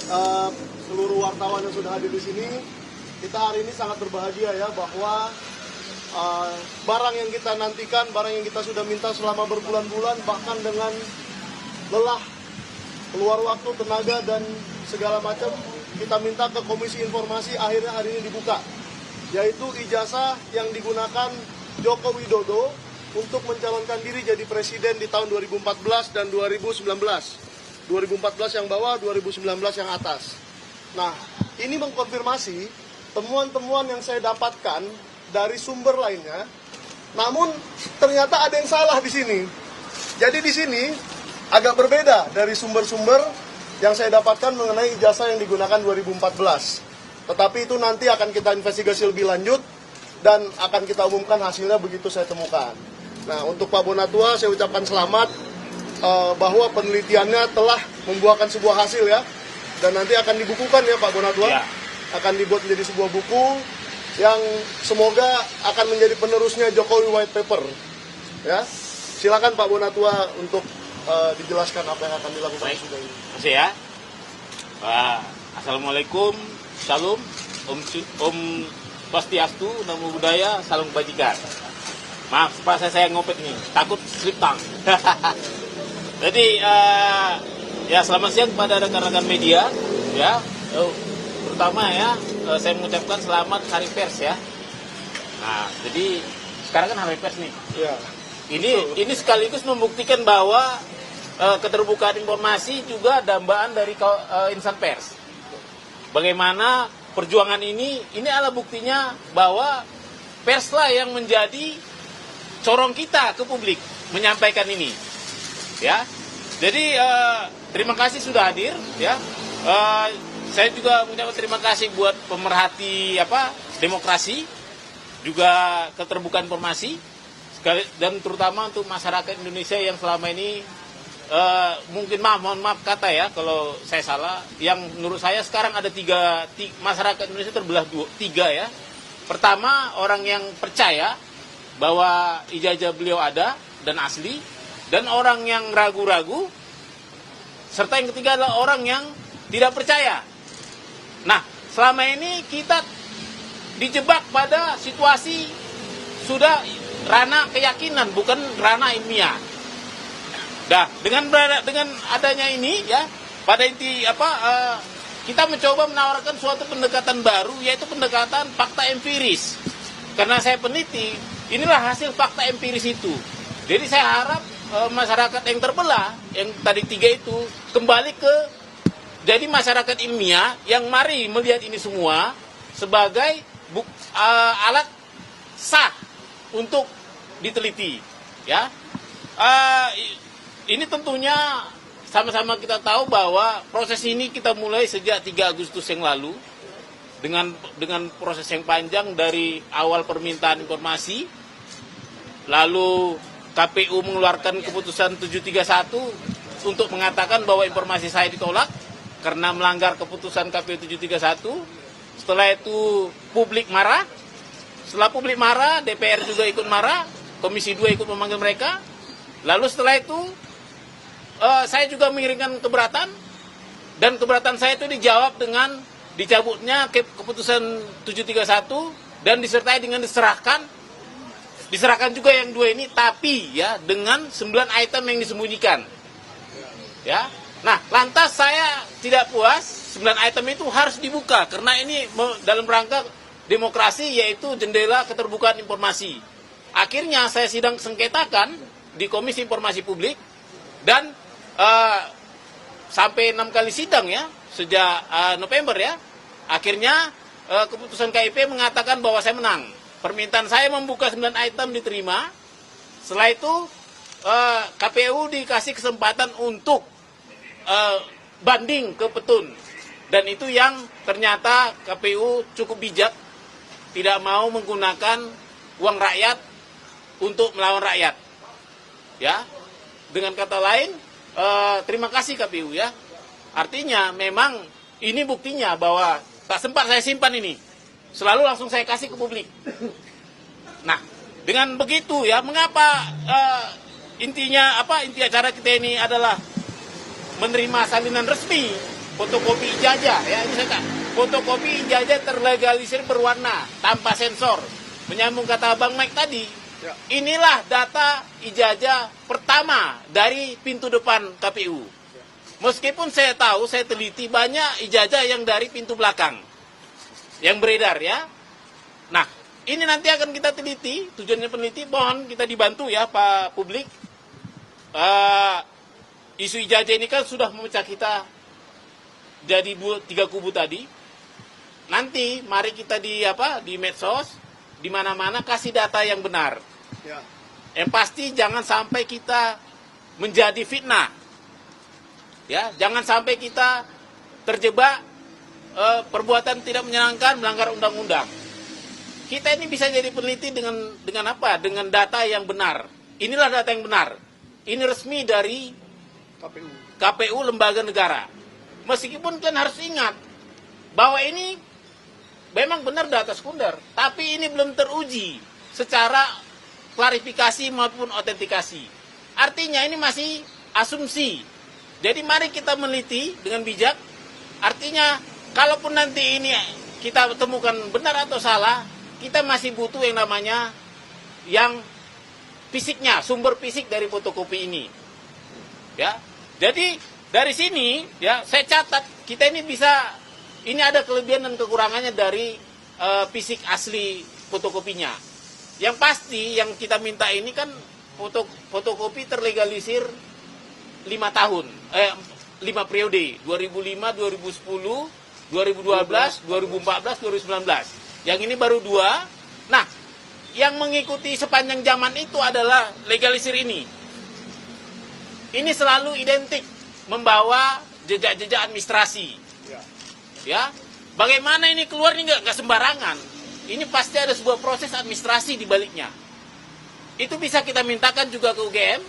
eh, seluruh wartawan yang sudah hadir di sini. Kita hari ini sangat berbahagia ya bahwa barang yang kita nantikan, barang yang kita sudah minta selama berbulan-bulan, bahkan dengan lelah, keluar waktu, tenaga, dan segala macam, kita minta ke Komisi Informasi, akhirnya hari ini dibuka, yaitu ijazah yang digunakan Joko Widodo untuk mencalonkan diri jadi presiden di tahun 2014 dan 2019. 2014 yang bawah, 2019 yang atas. Nah, ini mengkonfirmasi temuan-temuan yang saya dapatkan dari sumber lainnya. Namun ternyata ada yang salah di sini. Jadi di sini agak berbeda dari sumber-sumber yang saya dapatkan mengenai ijazah yang digunakan 2014. Tetapi itu nanti akan kita investigasi lebih lanjut dan akan kita umumkan hasilnya begitu saya temukan. Nah, untuk Pak Bonatua saya ucapkan selamat bahwa penelitiannya telah membuahkan sebuah hasil ya. Dan nanti akan dibukukan ya Pak Bonatua. Ya. Akan dibuat menjadi sebuah buku yang semoga akan menjadi penerusnya Jokowi White Paper. Ya. Silakan Pak Bonatua untuk dijelaskan apa yang akan dilakukan. Baik, terima kasih ya. Assalamualaikum, Shalom, Om Swastiastu, Namo Buddhaya, Salam Kebajikan. Maaf, pas saya ngopet nih, takut slip tang. Jadi, ya selamat siang kepada rekan-rekan media, ya. Terutama ya, saya mengucapkan selamat Hari Pers ya. Nah, jadi sekarang kan Hari Pers nih. Ya. Ini sekaligus membuktikan bahwa keterbukaan informasi juga dambaan dari insan pers. Bagaimana perjuangan ini adalah buktinya bahwa perslah yang menjadi corong kita ke publik menyampaikan ini. Ya. Jadi terima kasih sudah hadir ya. Saya juga mengucapkan terima kasih buat pemerhati demokrasi, juga keterbukaan informasi, dan terutama untuk masyarakat Indonesia yang selama ini mungkin mohon maaf kata ya kalau saya salah. Yang menurut saya sekarang ada tiga masyarakat Indonesia terbelah tiga ya. Pertama, orang yang percaya bahwa ijazah beliau ada dan asli, dan orang yang ragu-ragu, serta yang ketiga adalah orang yang tidak percaya. Nah, selama ini kita dijebak pada situasi sudah ranah keyakinan, bukan ranah ilmiah. Nah, dengan adanya ini ya, pada inti kita mencoba menawarkan suatu pendekatan baru, yaitu pendekatan fakta empiris. Karena saya peneliti, inilah hasil fakta empiris itu. Jadi saya harap masyarakat yang terbelah, yang tadi tiga itu, kembali ke jadi masyarakat ilmiah yang mari melihat ini semua sebagai alat sah untuk diteliti. Ya, ini tentunya sama-sama kita tahu bahwa proses ini kita mulai sejak 3 Agustus yang lalu dengan proses yang panjang dari awal permintaan informasi, lalu KPU mengeluarkan keputusan 731 untuk mengatakan bahwa informasi saya ditolak karena melanggar keputusan KPU 731. Setelah itu publik marah. Setelah publik marah, DPR juga ikut marah, Komisi 2 ikut memanggil mereka. Lalu setelah itu saya juga mengirimkan keberatan, dan keberatan saya itu dijawab dengan dicabutnya keputusan 731 dan disertai dengan diserahkan juga yang 2 ini, tapi ya dengan 9 item yang disembunyikan. Ya. Nah, lantas saya tidak puas, 9 item itu harus dibuka karena ini dalam rangka demokrasi, yaitu jendela keterbukaan informasi. Akhirnya saya sidang sengketakan di Komisi Informasi Publik dan sampai 6 kali sidang ya sejak November ya. Akhirnya keputusan KIP mengatakan bahwa saya menang. Permintaan saya membuka 9 item diterima. Setelah itu KPU dikasih kesempatan untuk banding ke petun. Dan itu yang ternyata KPU cukup bijak, tidak mau menggunakan uang rakyat untuk melawan rakyat. Ya, dengan kata lain, terima kasih KPU ya. Artinya memang ini buktinya bahwa tak sempat saya simpan ini, selalu langsung saya kasih ke publik. Nah, dengan begitu ya, mengapa inti acara kita ini adalah menerima salinan resmi fotokopi ijazah, ya ini saya fotokopi ijazah terlegalisir berwarna tanpa sensor. Menyambung kata Bang Mike tadi, Ya. inilah data ijazah pertama dari pintu depan KPU. Meskipun saya tahu, saya teliti banyak ijazah yang dari pintu belakang yang beredar ya. Nah, ini nanti akan kita teliti, tujuannya peneliti, mohon kita dibantu ya Pak publik. Isu ijazah ini kan sudah memecah kita jadi tiga kubu tadi. Nanti mari kita di medsos, di mana-mana kasih data yang benar. Ya. Yang pasti jangan sampai kita menjadi fitnah. Ya, jangan sampai kita terjebak perbuatan tidak menyenangkan, melanggar undang-undang. Kita ini bisa jadi peneliti dengan apa? Dengan data yang benar. Inilah data yang benar. Ini resmi dari KPU lembaga negara. Meskipun kan harus ingat bahwa ini memang benar data sekunder, tapi ini belum teruji secara klarifikasi maupun autentikasi. Artinya ini masih asumsi. Jadi mari kita meneliti dengan bijak. Artinya kalaupun nanti ini kita temukan benar atau salah, kita masih butuh yang namanya yang fisiknya, sumber fisik dari fotokopi ini. Ya. Jadi dari sini ya saya catat kita ini bisa, ini ada kelebihan dan kekurangannya dari fisik asli fotokopinya. Yang pasti yang kita minta ini kan fotokopi terlegalisir 5 tahun, 5 periode, 2005, 2010, 2012, 2014, 2019. Yang ini baru 2. Nah, yang mengikuti sepanjang zaman itu adalah legalisir ini. Ini selalu identik membawa jejak-jejak administrasi. Ya, bagaimana ini keluar ini nggak sembarangan. Ini pasti ada sebuah proses administrasi di baliknya. Itu bisa kita mintakan juga ke UGM.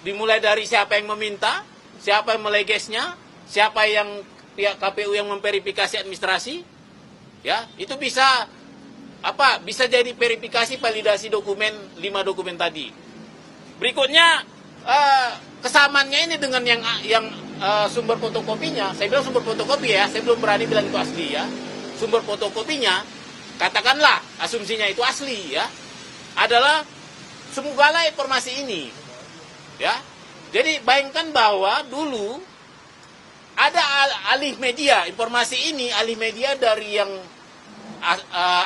Dimulai dari siapa yang meminta, siapa yang melegesnya, siapa yang pihak KPU yang memverifikasi administrasi. Ya, itu bisa bisa jadi verifikasi validasi dokumen 5 dokumen tadi. Berikutnya kesamaannya ini dengan yang sumber fotokopinya. Saya bilang sumber fotokopi ya, saya belum berani bilang itu asli ya. Sumber fotokopinya, katakanlah asumsinya itu asli ya, adalah semogalah informasi ini. Ya. Jadi bayangkan bahwa dulu ada alih media, informasi ini alih media dari yang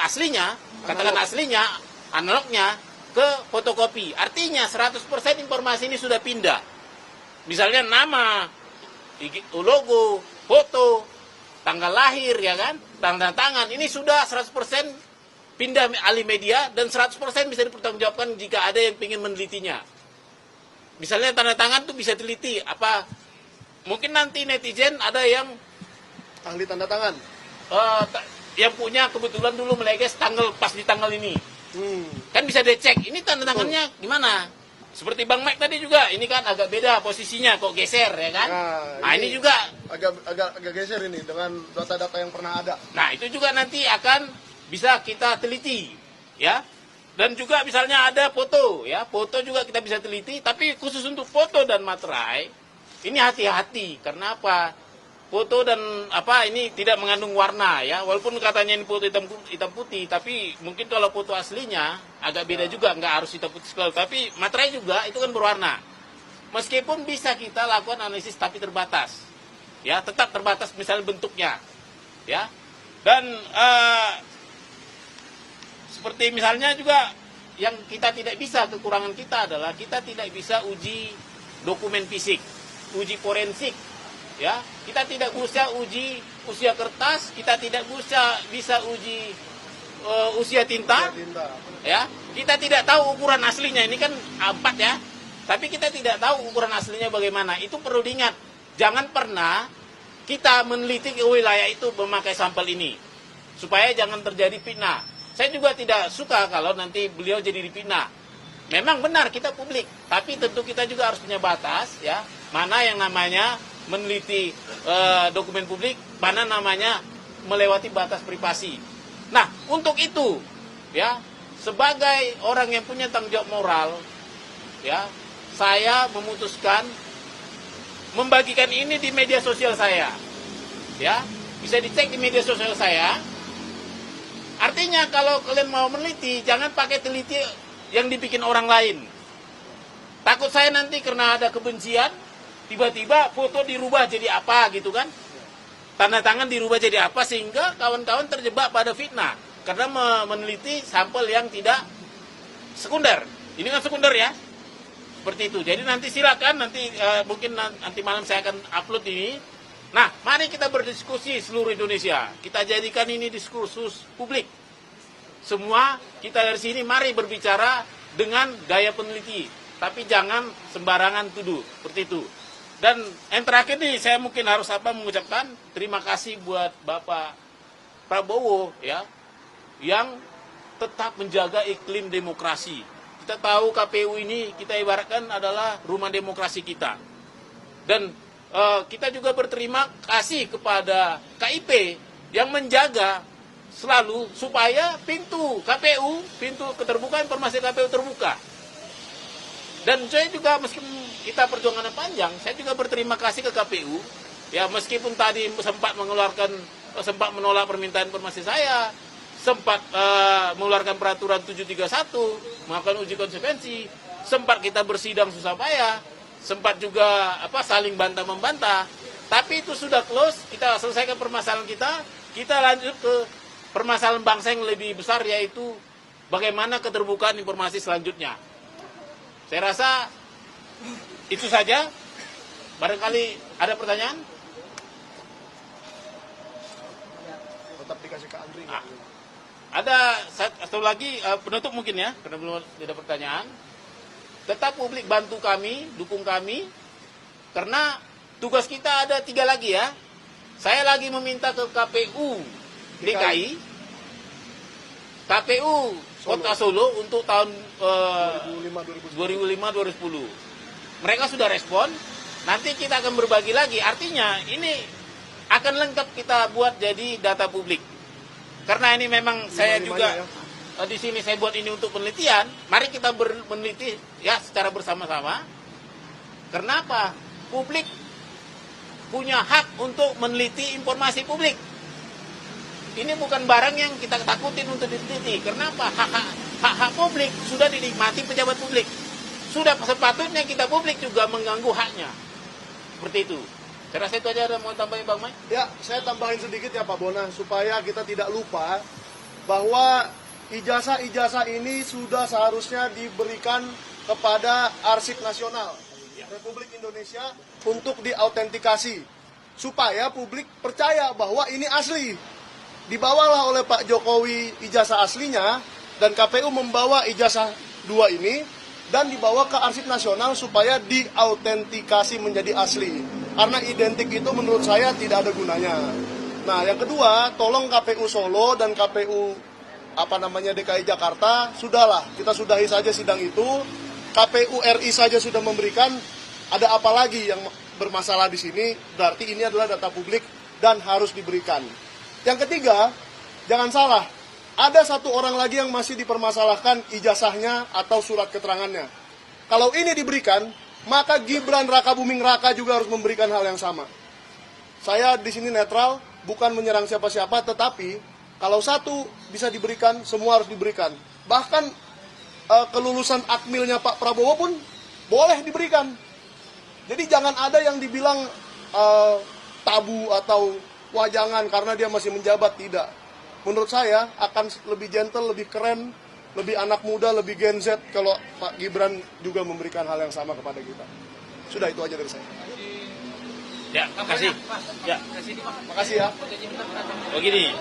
aslinya, katakan aslinya, analognya ke fotokopi. Artinya 100% informasi ini sudah pindah. Misalnya nama, logo, foto, tanggal lahir ya kan, tanda tangan, ini sudah 100% pindah alih media dan 100% bisa dipertanggungjawabkan jika ada yang ingin menelitinya. Misalnya tanda tangan tuh bisa teliti apa? Mungkin nanti netizen ada yang Ahli tanda tangan. Yang punya kebetulan dulu meleges pas di tanggal ini. Kan bisa dicek, ini tanda tangannya gimana? Seperti Bang Mike tadi juga, ini kan agak beda posisinya, kok geser ya kan? Nah ini juga agak geser ini dengan data-data yang pernah ada. Nah itu juga nanti akan bisa kita teliti, ya. Dan juga misalnya ada foto, ya, foto juga kita bisa teliti. Tapi khusus untuk foto dan materai, ini hati-hati. Karena apa? Foto dan ini tidak mengandung warna, ya. Walaupun katanya ini foto hitam putih, tapi mungkin kalau foto aslinya agak beda juga, nggak harus hitam putih sekali. Tapi materai juga itu kan berwarna. Meskipun bisa kita lakukan analisis tapi terbatas, ya, tetap terbatas misalnya bentuknya, ya. Dan seperti misalnya juga yang kita tidak bisa, kekurangan kita adalah kita tidak bisa uji dokumen fisik, uji forensik, ya. Kita tidak bisa uji usia kertas, kita tidak bisa uji usia tinta, ya. Kita tidak tahu ukuran aslinya, ini kan 4 ya. Tapi kita tidak tahu ukuran aslinya bagaimana. Itu perlu diingat. Jangan pernah kita meneliti ke wilayah itu memakai sampel ini, supaya jangan terjadi fitnah. Saya juga tidak suka kalau nanti beliau jadi dipitnah. Memang benar kita publik, tapi tentu kita juga harus punya batas, ya. Mana yang namanya meneliti dokumen publik, mana namanya melewati batas privasi. Nah, untuk itu, ya, sebagai orang yang punya tanggung jawab moral, ya, saya memutuskan membagikan ini di media sosial saya. Ya, bisa dicek di media sosial saya. Artinya kalau kalian mau meneliti, jangan pakai teliti yang dibikin orang lain. Takut saya nanti karena ada kebencian, tiba-tiba foto dirubah jadi apa gitu kan. Tanda tangan dirubah jadi apa sehingga kawan-kawan terjebak pada fitnah. Karena meneliti sampel yang tidak sekunder. Ini kan sekunder ya. Seperti itu. Jadi nanti silakan, nanti mungkin nanti malam saya akan upload ini. Nah, mari kita berdiskusi seluruh Indonesia. Kita jadikan ini diskursus publik. Semua kita dari sini mari berbicara dengan gaya peneliti. Tapi jangan sembarangan tuduh. Seperti itu. Dan yang terakhir nih, saya mungkin harus mengucapkan terima kasih buat Bapak Prabowo ya, yang tetap menjaga iklim demokrasi. Kita tahu KPU ini kita ibaratkan adalah rumah demokrasi kita. Dan kita juga berterima kasih kepada KIP yang menjaga selalu supaya pintu KPU, pintu keterbukaan informasi KPU terbuka. Dan saya juga meskipun kita perjuangannya panjang, saya juga berterima kasih ke KPU. Ya meskipun tadi sempat menolak permintaan informasi saya, sempat mengeluarkan peraturan 731, melakukan uji konsekuensi, sempat kita bersidang susah payah, sempat juga saling bantah-membantah, tapi itu sudah close, kita selesaikan permasalahan kita lanjut ke permasalahan bangsa yang lebih besar, yaitu bagaimana keterbukaan informasi selanjutnya. Saya rasa itu saja, barangkali ada pertanyaan? Tetap dikasih ke Andri. Ada satu lagi penutup mungkin ya, karena belum ada pertanyaan. Tetap publik bantu kami, dukung kami, karena tugas kita ada 3 lagi ya. Saya lagi meminta ke KPU DKI, KPU Kota Solo untuk tahun 2005-2010. Mereka sudah respon, nanti kita akan berbagi lagi. Artinya ini akan lengkap kita buat jadi data publik. Karena ini memang saya juga di sini saya buat ini untuk penelitian. Mari kita meneliti ya secara bersama-sama. Kenapa? Publik punya hak untuk meneliti informasi publik. Ini bukan barang yang kita takutin untuk diteliti. Kenapa? Hak publik sudah dinikmati pejabat publik. Sudah sepatutnya kita publik juga mengganggu haknya. Seperti itu. Saya rasa itu aja. Ada mau tambahin Bang Mai? Ya, saya tambahin sedikit ya Pak Bona, supaya kita tidak lupa bahwa ijazah-ijazah ini sudah seharusnya diberikan kepada Arsip Nasional Republik Indonesia untuk diautentikasi, supaya publik percaya bahwa ini asli. Dibawalah oleh Pak Jokowi ijazah aslinya, dan KPU membawa ijazah 2 ini, dan dibawa ke Arsip Nasional supaya diautentikasi menjadi asli. Karena identik itu menurut saya tidak ada gunanya. Nah, yang kedua, tolong KPU Solo dan KPU DKI Jakarta, sudahlah, kita sudahi saja sidang itu. KPU RI saja sudah memberikan, ada apa lagi yang bermasalah di sini? Berarti ini adalah data publik dan harus diberikan. Yang ketiga, jangan salah, ada 1 orang lagi yang masih dipermasalahkan ijazahnya atau surat keterangannya. Kalau ini diberikan, maka Gibran Raka Buming Raka juga harus memberikan hal yang sama. Saya di sini netral, bukan menyerang siapa-siapa, tetapi kalau 1 bisa diberikan, semua harus diberikan. Bahkan kelulusan akmilnya Pak Prabowo pun boleh diberikan. Jadi jangan ada yang dibilang tabu atau wajangan karena dia masih menjabat, tidak. Menurut saya akan lebih gentle, lebih keren, lebih anak muda, lebih Gen Z kalau Pak Gibran juga memberikan hal yang sama kepada kita. Sudah, itu aja dari saya. Ya, makasih. Ya, makasih ya. begini.